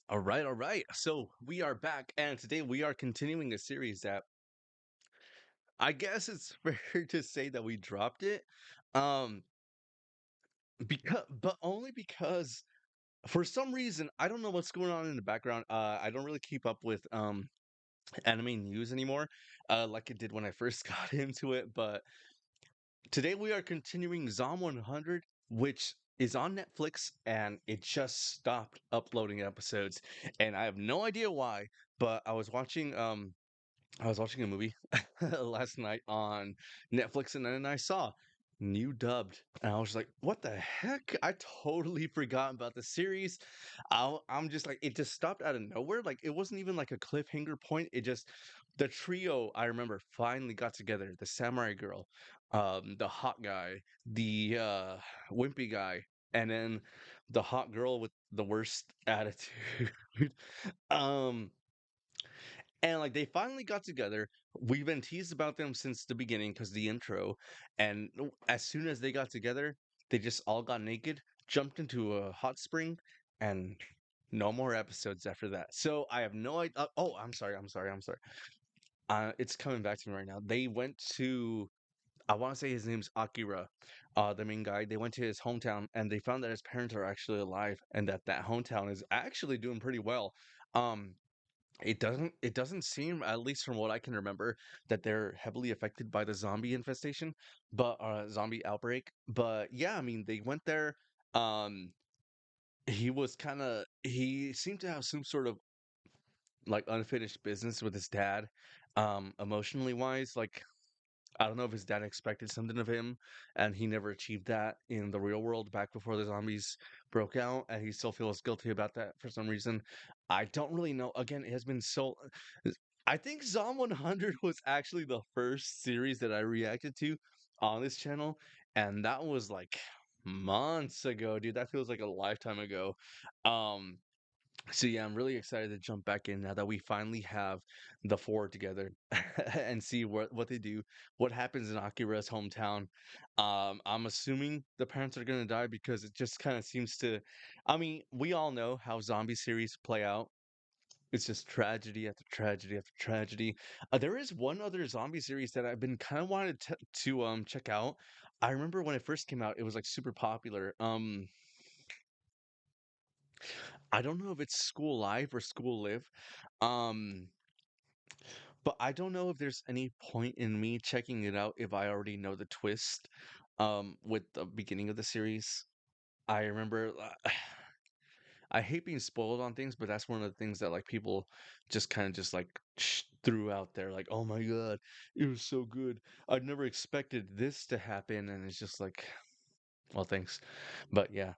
All right. So we are back, and today we are continuing a series that I guess it's fair to say that we dropped it, um, but only because for some reason I don't know what's going on in the background. I don't really keep up with anime news anymore, like I did when I first got into it. But today we are continuing ZOM 100, which is on Netflix, and it just stopped uploading episodes, and I have no idea why. But I was watching a movie last night on Netflix, and then I saw new dubbed, and I was like, "What the heck?" I totally forgot about the series. I'm just like, it just stopped out of nowhere. Like it wasn't even like a cliffhanger point. It just the trio I remember finally got together. The samurai girl, the hot guy, the wimpy guy, and then the hot girl with the worst attitude. um and like they finally got together. We've been teased about them since the beginning because the intro. And as soon as they got together, they just all got naked, jumped into a hot spring, and no more episodes after that. So I have no idea. Oh, I'm sorry. It's coming back to me right now. They went to. I want to say his name's Akira, the main guy. They went to his hometown and they found that his parents are actually alive and that that hometown is actually doing pretty well. Um, it doesn't seem, at least from what I can remember, that they're heavily affected by the zombie infestation, but zombie outbreak. But yeah, I mean, they went there. Um, he seemed to have some sort of like unfinished business with his dad, emotionally wise. Like I don't know if his dad expected something of him, and he never achieved that in the real world back before the zombies broke out, and he still feels guilty about that for some reason. I don't really know. Again, it has been so. I think ZOM 100 was actually the first series that I reacted to on this channel, and that was like months ago, dude. That feels like a lifetime ago. Um, so yeah, I'm really excited to jump back in now that we finally have the four together and see what they do, what happens in Akira's hometown. I'm assuming the parents are gonna die because it just kind of seems to. I mean, we all know how zombie series play out. It's just tragedy after tragedy after tragedy. There is one other zombie series that I've been kind of wanted to check out. I remember when it first came out, it was like super popular. I don't know if it's School Live or School Live. Um, but I don't know if there's any point in me checking it out if I already know the twist with the beginning of the series. I remember I hate being spoiled on things, but that's one of the things that like people just kind of just like threw out there like, "Oh my God, it was so good. I'd never expected this to happen." And it's just like, well, thanks. But yeah,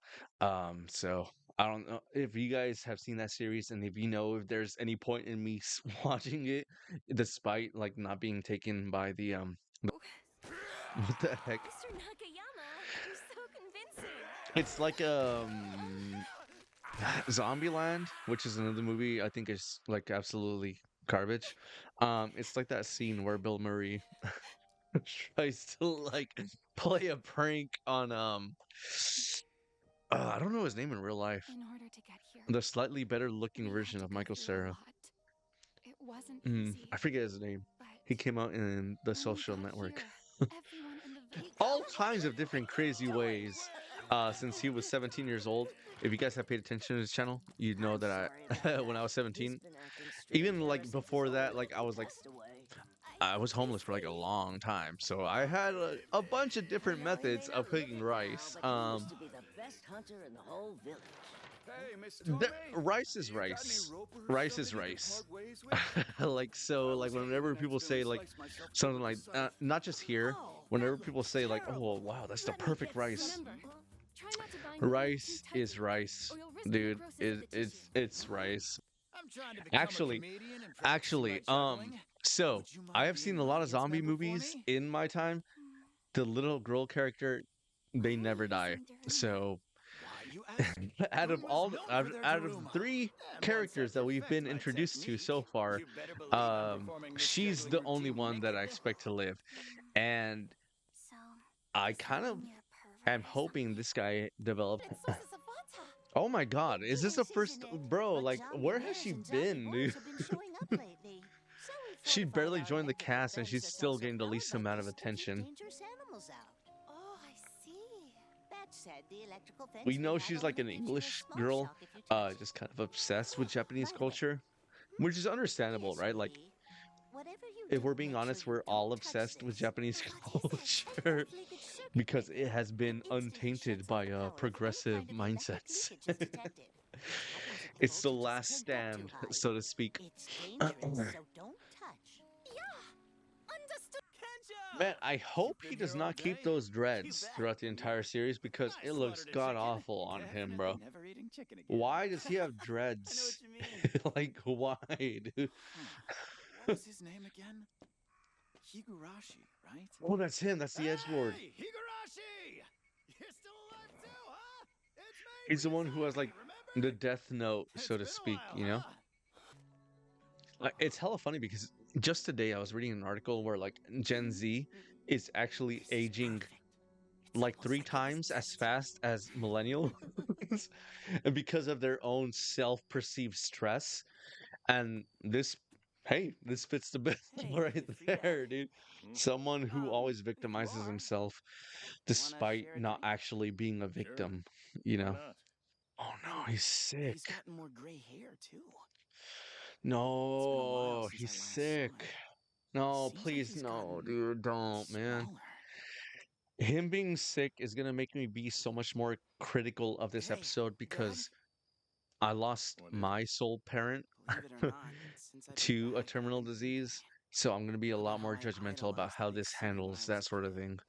so I don't know if you guys have seen that series and if you know if there's any point in me watching it, despite like not being taken by the what the heck? Mr. Nakayama, you're so convincing. It's like Zombieland, which is another movie I think is like absolutely garbage. It's like that scene where Bill Murray tries to like play a prank on I don't know his name in real life. In order to get here, The slightly better looking we had version to of go Michael through a Cera. lot. It wasn't I easy, forget his name. but He came out in The when we Social got Network. here, everyone in the All kinds of different crazy ways. Since he was 17 years old. If you guys have paid attention to his channel, you'd know I'm that sorry about I, when I that. was He's 17, been acting strange even ever like since his before whole that, like village passed away. I was homeless for like a long time. So I had a bunch of I different know he may methods of not live cooking it now, rice. but he used to be the best hunter in the whole village. Hey, Miss Tomei, Rice is you got any rice. rope or Rice is something you could rice. part ways with? Like so, I like was hungry whenever and people accidentally say like sliced myself through something with a like scythe. not just here, Oh, whenever that people looks say like, "Oh terrible. wow, that's the Let me perfect get rice," some. remember, try not to bind your neck too rice is tightly, rice, or you'll risk the dude. necrosis of the tissue. It's rice. I'm trying to become a Actually, comedian and practicing my actually, juggling. so Would you I mind have being seen an a lot of audience zombie member for movies me? in my time. The little girl character, they never die. Listen to her. So Why, you ask? out of Who is all known for their out of Daruma? three And once I characters that we've perfect been my introduced to technique, so far, you better believe I'm performing this she's juggling the only routine one next that I to you. expect to live. And So, I does that kind of mean you're a pervert am or hoping something? this guy develops And so is Savanta. Oh my God, is this the first, bro? Like, where has she been, dude? Have been showing up lately. So we She fortified barely our joined the neck with cast, and she's defense that still helps getting the our least power amount of levels to keep attention. dangerous animals out. Oh, I see. That said, the electrical fence We we know have she's over like them an gives you a English small girl, shock if you touch it. just kind of obsessed with Oh, Japanese by the way, culture, which is understandable, yes, right? Like, sweetie. Whatever you if do, we're being make sure honest, you we're don't all touch obsessed with this. Japanese What is it? An culture off leakage circuit because it breaker. has been It instantly untainted shuts off by the power if any progressive kind of electric mindsets. leakage is detected. Which happens if the It's the voltage is last cranked up too stand, high. so to speak. It's dangerous, so don't touch. Yeah, understood. Man, Kensho! I hope You've he been does here all not keep day? those You dreads bet. throughout the entire series because I it looks slaughtered a god chicken. awful on him, Definitely bro. never eating chicken again. Why does he have I know what dreads? you mean. Like, why, dude? Huh. What was his name again? Higurashi, right? Oh, that's him. That's the edgelord. Hey, Higurashi! You're still alive too, huh? It's me, He's the one who has like Ryusai, the remember? death note, It's so to been a speak, while, you know? huh? It's hella funny because just today I was reading an article where like Gen Z is actually This is aging perfect. It's like almost 3 like I was times as destined. fast as millennials and because of their own self-perceived stress. And this, hey, this fits the bill Hey, right you free yet? there, dude. Someone who always If you victimizes are, himself wanna despite share a not drink? actually being a Sure. victim, you Why know? not? Oh no, And he's sick. he's gotten more gray hair too. It's been a while No, since he's I last saw sick. him. No, Seems like please, he's no, gotten dude, don't, man. smaller. Him being sick is gonna make me be so much more critical of this Hey, episode Dad? because I lost What is it? my soul parent Believe it or not, since I've been to a back, I've terminal been thinking disease, so I'm gonna be a about lot how more I judgmental about idolized how Big this City when handles I that was a sort of kid, thing.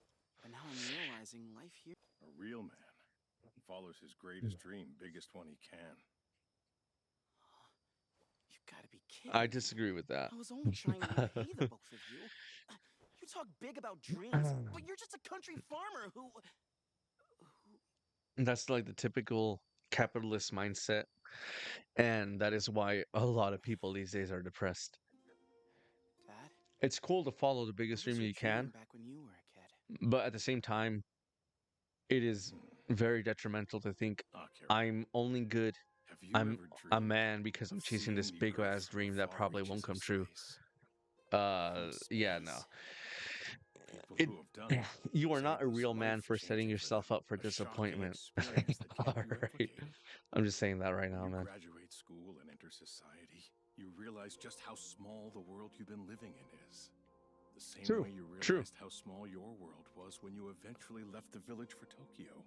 and now I'm realizing life here. A real man follows his greatest dream, biggest one he can. You gotta be kidding I me. disagree with that. I was only trying to repay the both of you. You talk big about dreams, but you're just a country farmer who. That's like the typical capitalist mindset, and that is why a lot of people these days are depressed. Dad, It's cool to follow the what biggest was dream your you dream can, back when you were a kid? but at the same time, it is very detrimental to think Akira, I'm only good. have you I'm ever a dreamed man because I'm of chasing this seeing the big Earth ass from the dream that far probably won't reaches come of true. space? From Yeah, no. space, people It who have done it you are say not it a was real man for setting life-changing for yourself them, up for a shocking disappointment. experience that can't be Alright. replicated. I'm just saying that right When now, you man. graduate school and enter society, you realize just how small the world you've been living in is. The same True, way you true. realized how small your world was when you eventually left the village for Tokyo.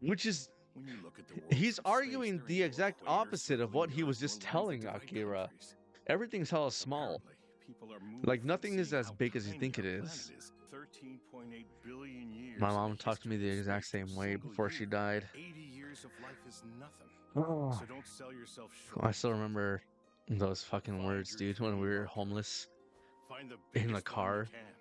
Which is When you look at the world he's from arguing space, there the ain't no exact equator opposite of circling what the he was Earth, nor just lines that telling divide Akira. countries. Everything's hella small. Apparently, people are moved Like from nothing is seeing as how big as you tiny think our it planet is. is. 13.8 billion years My in mom the talked to me history the of exact space to a same way single before she year. died. 80 years of life is nothing. Oh. So don't sell yourself short. I still remember those fucking Find words, your dude, when dream we were bunker. homeless Find the in the biggest one you car, can.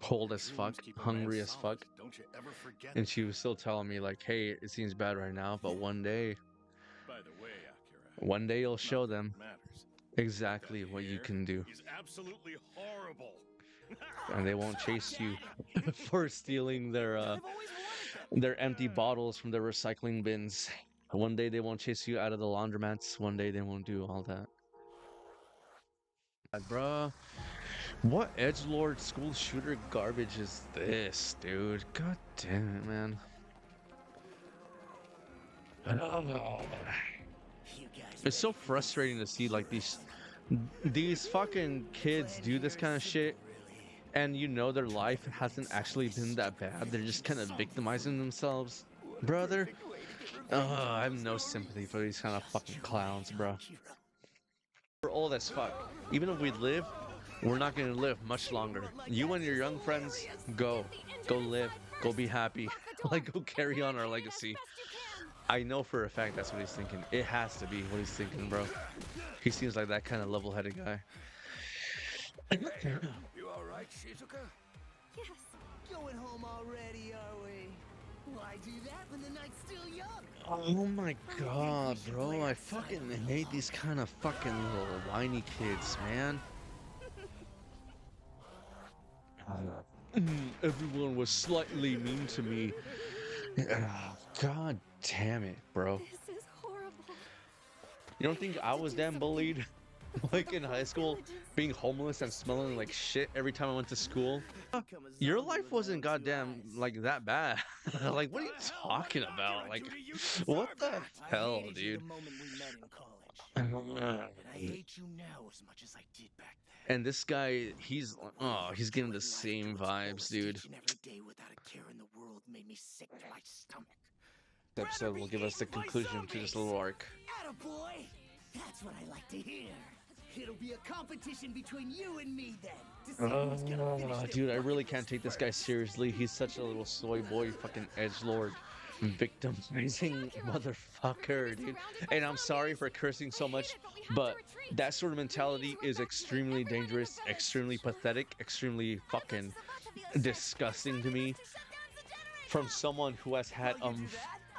cold Your as fuck, dreams keep a man hungry as solid. fuck. Don't you ever forget And that. she was still telling me, like, hey, it seems bad right now, but one day By the way, Akira, One day you'll not show that them it matters. exactly That what you hair can do. is absolutely horrible. And they won't chase you for stealing I've always wanted them. their empty bottles from their recycling bins. One day they won't chase you out of the laundromats. One day they won't do all that. Bruh, what edgelord school shooter garbage is this, dude? God damn it, man. You guys It's so ready for frustrating to see like these fucking kids do this kind of shit, and you know their life hasn't actually been that bad. They're just kind of victimizing themselves. Brother, I have no sympathy for these kind of fucking clowns, bro. We're old as fuck. Even if we live, we're not gonna live much longer. You and your young friends, go live, go be happy, like go carry on our legacy. I know for a fact that's what he's thinking. It has to be what he's thinking, bro. He seems like that kind of level-headed guy. You alright, Shizuka? Yes. Going home already, are we? Why do that when the night's still young? Oh my god, bro. I fucking hate these kind of fucking little whiny kids, man. Everyone was slightly mean to me. God Damn it, bro. This is horrible. You don't I think have I to was do damn something bullied? before Like the in high whole school, village is being homeless and smelling like destroyed. shit every time I went to school? Become a Your zombie life with my wasn't own two goddamn eyes. like that bad. What Like, what are the you hell would talking about? Akira Like, do to you to what deserve the that? I hell, hated you the dude? moment we met in college. And I hate you now as much as I did back then. And this guy, he's oh, he's getting the Enjoying life to same its vibes, fullest dude. each and every day without a care in the world made me sick to my stomach. This Rather episode be will give us the eaten by conclusion to this zombies! little arc. Attaboy! That's what I like to hear. It'll be a competition between you and me then, to see who's gonna finish their Dude, I bucket really list can't take this guy first. seriously. He's such a little soy boy, fucking edgelord, victimizing motherfucker, dude. And I'm sorry for cursing so much, but that sort of mentality is extremely dangerous, extremely pathetic, extremely fucking disgusting to me from someone who has had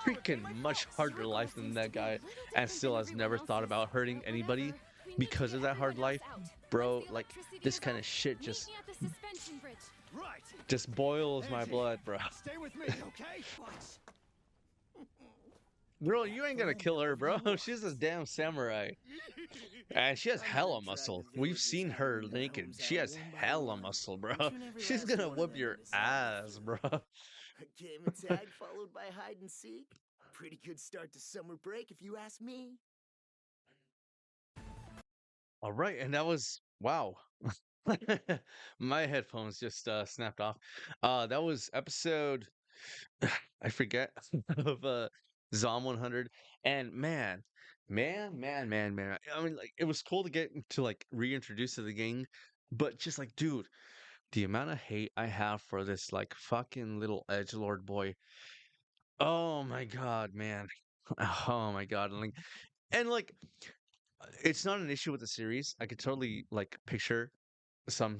freaking much harder life than that guy and still has never thought about hurting anybody because of that hard life. Bro, like, this kind of shit just Right! boils my Angie, blood, bro. Stay with me, okay? Bro, you ain't gonna kill her, bro. She's a damn samurai. And she has I'm hella gonna drag muscle. the We've villagers seen hiding her in their naked. homes She out has one by hella one muscle, bro. and turn every She's last gonna one of whoop them your into zombie ass, food. bro. A game of tag followed by hide and seek? Pretty good start to summer break if you ask me. All right, and that was wow. My headphones just snapped off. That was episode I forget of ZOM 100. And man. I mean, like, it was cool to get to like reintroduce to the gang, but just like, dude, the amount of hate I have for this like fucking little edgelord boy. Oh my god, man. Oh my god. And like it's not an issue with the series. I could totally like picture some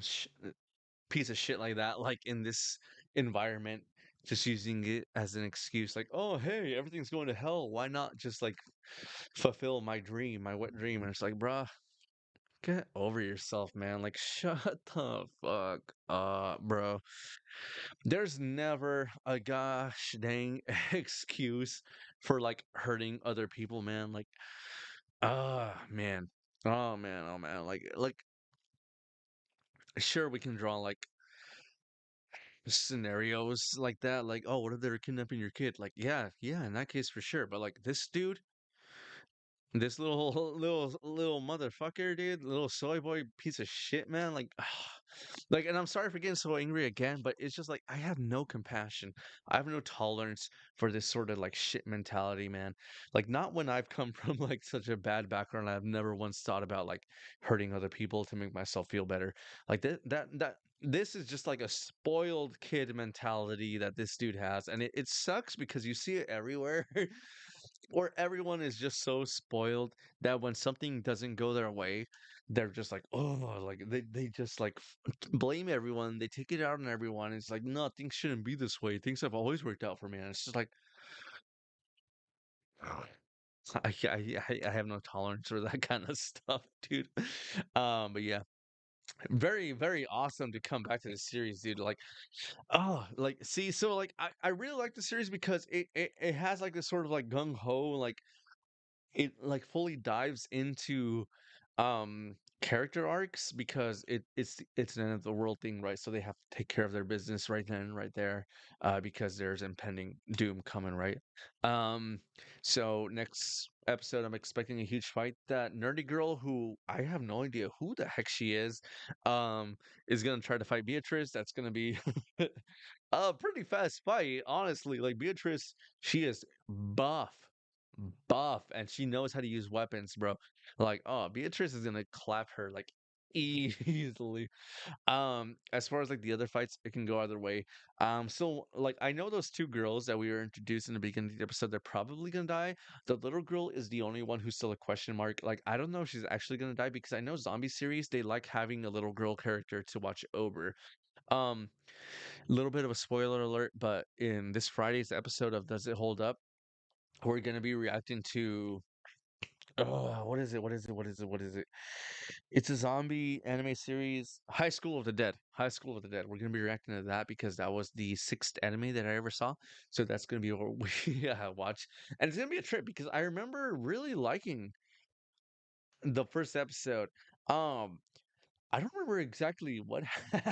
piece of shit like that, like in this environment, just using it as an excuse, like, oh, hey, everything's going to hell. Why not just like fulfill my dream, my wet dream? And it's like, bruh, get over yourself, man. Like, shut the fuck up, bro. There's never a gosh dang excuse for like hurting other people, man. Like, man. Oh man. Like, sure, we can draw like scenarios like that, like, oh, what if they're kidnapping your kid? Like, yeah, in that case for sure. But like this dude, this little little motherfucker, dude, little soy boy piece of shit, man. Like, like, and I'm sorry for getting so angry again, but it's just like I have no compassion. I have no tolerance for this sort of like shit mentality, man. Like, not when I've come from like such a bad background. I've never once thought about like hurting other people to make myself feel better. Like that. This is just like a spoiled kid mentality that this dude has, and it sucks because you see it everywhere. Or everyone is just so spoiled that when something doesn't go their way, they're just like, oh, like they just like blame everyone. They take it out on everyone. It's like, no, things shouldn't be this way. Things have always worked out for me. And it's just like, I have no tolerance for that kind of stuff, dude. But yeah, very awesome to come back to the series, dude. Like, oh, like, see, so like I really like the series because it has like this sort of like gung ho, like it like fully dives into character arcs because it's an end of the world thing, right? So they have to take care of their business right then and right there, because there's impending doom coming, right? um so next episode I'm expecting a huge fight. That nerdy girl, who I have no idea who the heck she um is gonna try to fight Beatrice. That's gonna be a pretty fast fight, honestly. Like, Beatrice, she is buff, and she knows how to use weapons, bro. Like, oh, Beatrice is gonna clap her like easily. As far as like the other fights, it can go either way. So like I know those two girls that we were introduced in the beginning of the episode, they're probably gonna die. The little girl is the only one who's still a question mark. Like, I don't know if she's actually gonna die because I know zombie series, they like having a little girl character to watch over. Um, Little bit of a spoiler alert, but in this Friday's episode of Does It Hold Up, we're gonna be reacting to what is it? It's a zombie anime series, High School of the Dead. High School of the Dead. We're gonna be reacting to that because that was the sixth anime that I ever saw. So that's gonna be what we watch, and it's gonna be a trip because I remember really liking the first episode. Um, I don't remember exactly what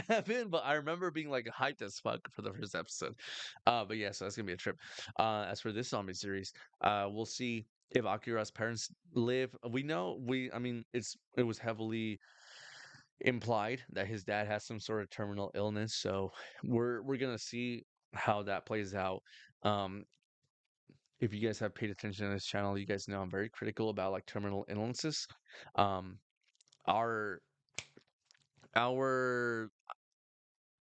happened, but I remember being like hyped as fuck for the first episode. But yeah, so that's gonna be a trip. As for this zombie series, we'll see if Akira's parents live. We know I mean, it was heavily implied that his dad has some sort of terminal illness, so we're gonna see how that plays out. Um, if you guys have paid attention to this channel, you guys know I'm very critical about like terminal illnesses. Um, our our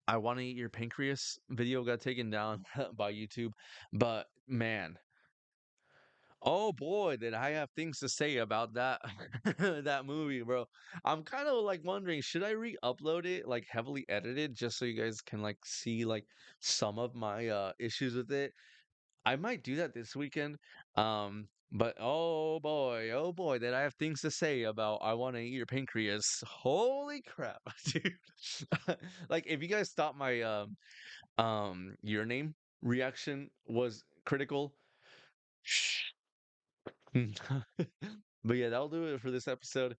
I want to eat your pancreas video got taken down by YouTube, but man, oh boy, did I have things to say about that that movie, bro. I'm kind of like wondering, should I re-upload it like heavily edited just so you guys can like see like some of my issues with it? I might do that this weekend. But oh boy, did I have things to say about I want to eat your pancreas. Holy crap, dude. Like if you guys thought my your name reaction was critical. But yeah, that'll do it for this episode.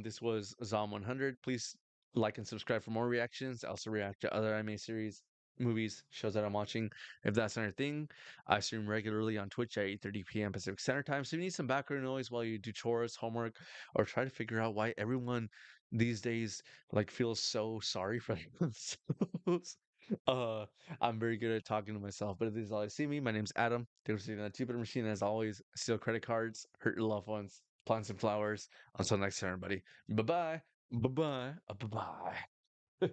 This was ZOM 100. Please like and subscribe for more reactions. I also react to other anime series, movies, shows that I'm watching. If that's another thing, I stream regularly on Twitch at 8:30 p.m. Pacific Standard Time. So if you need some background noise while you do chores, homework, or try to figure out why everyone these days like feels so sorry for themselves. Uh, I'm very good at talking to myself, but if this is all I see me, my name's Adam. Thanks for seeing that Jupiter machine. As always, steal credit cards, hurt your loved ones, plant some flowers. Until next time, everybody. Bye bye. Bye bye. Bye bye.